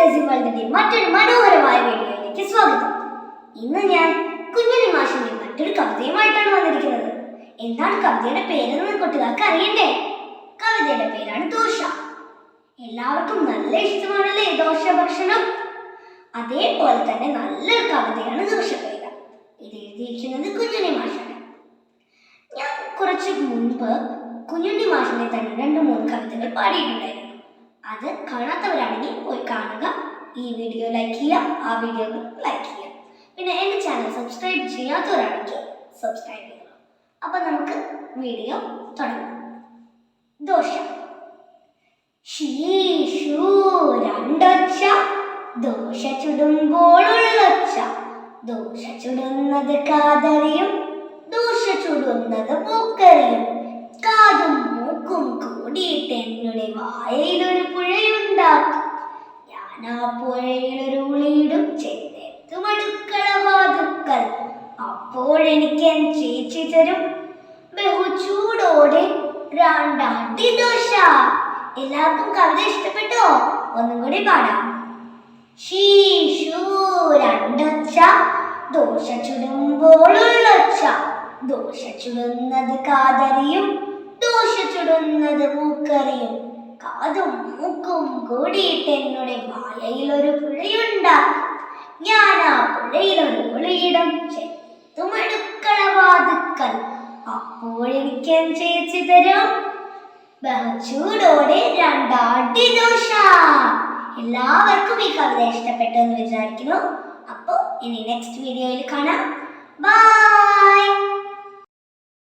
Amazing വേൾഡിന്റെ മറ്റൊരു മനോഹരമായ വീഡിയോയിലേക്ക് സ്വാഗതം. ഇന്ന് ഞാൻ കുഞ്ഞുണ്ണി മാഷിന്റെ മറ്റൊരു കവിതയുമായിട്ടാണ് വന്നിരിക്കുന്നത്. എന്താണ് കവിതയുടെ പേരെന്ന് കുട്ടികൾക്ക് അറിയണ്ടേ? കവിതയുടെ പേരാണ് ദോശ. എല്ലാവർക്കും നല്ല ഇഷ്ടമാണല്ലേ ദോശ ഭക്ഷണം? അതേപോലെ തന്നെ നല്ലൊരു കവിതയാണ് ദോശ കവിത. ഇത് എഴുതിയിരിക്കുന്നത് കുഞ്ഞുണ്ണി മാഷാണ്. ഞാൻ കുറച്ച് മുൻപ് കുഞ്ഞുണ്ണി മാഷിന്റെ തന്നെ 2-3 കവിതകൾ പാടിയിട്ടുണ്ടായിരുന്നു. അത് കാണാത്തവരാണെങ്കിൽ പോയി കാണുക. ഈ വീഡിയോ ലൈക്ക് ചെയ്യുക, ആ വീഡിയോ ലൈക്ക് ചെയ്യുക. പിന്നെ എൻ്റെ ചാനൽ സബ്സ്ക്രൈബ് ചെയ്യാത്തവരാണെങ്കിൽ സബ്സ്ക്രൈബ് ചെയ്യുക. അപ്പം നമുക്ക് വീഡിയോ തുടങ്ങാം. ദോശ. ശീഷു രണ്ടൊച്ച, ദോശ ചുടുമ്പോഴുള്ളൊച്ച. ദോശ ചുടുന്നത് കാതറിയും, ദോശ ചുടുന്നത് മൂക്കറിയും. കാതും മൂക്കും കൂടിയിട്ട് എന്നോട് വായയിലൊരു പുഴയുണ്ടാക്കും. ഞാൻ ആ പുഴയിലൊരു ഉളിയിടും, ചെന്നെത്തും അടുക്കള വാതുക്കൽ. അപ്പോഴെനിക്ക് എൻ ചേച്ചി തരും ബഹുചൂടോടെ രണ്ടടി ദോശ. എല്ലാവർക്കും കവിത ഇഷ്ടപ്പെട്ടോ? ഒന്നും കൂടി പാടാം. ശീഷു രണ്ടൊച്ച, ദോശ ചുടുമ്പോഴുള്ളൊച്ച. ദോശ ചുടുന്നത് കാതറിയും, ദോശ ചുടുന്നത് മൂക്കറിയും. കാതും മൂക്കും കൂടിയിട്ട് എന്നോട് വായയിലൊരു പുഴയുണ്ടാക്കും. ഞാൻ ആ പുഴയിലൊരു ഒളിയിടം, ചെത്തും അടുക്കള വാതുക്കൽ. അപ്പോഴെനിക്ക് ചേച്ചി തരും ബഹുചൂടോടെ രണ്ടടി ദോശ. എല്ലാവർക്കും ഈ കവിത ഇഷ്ടപ്പെട്ടു എന്ന് വിചാരിക്കുന്നു. അപ്പോൾ ഇനി നെക്സ്റ്റ് വീഡിയോയിൽ കാണാം. ബൈ.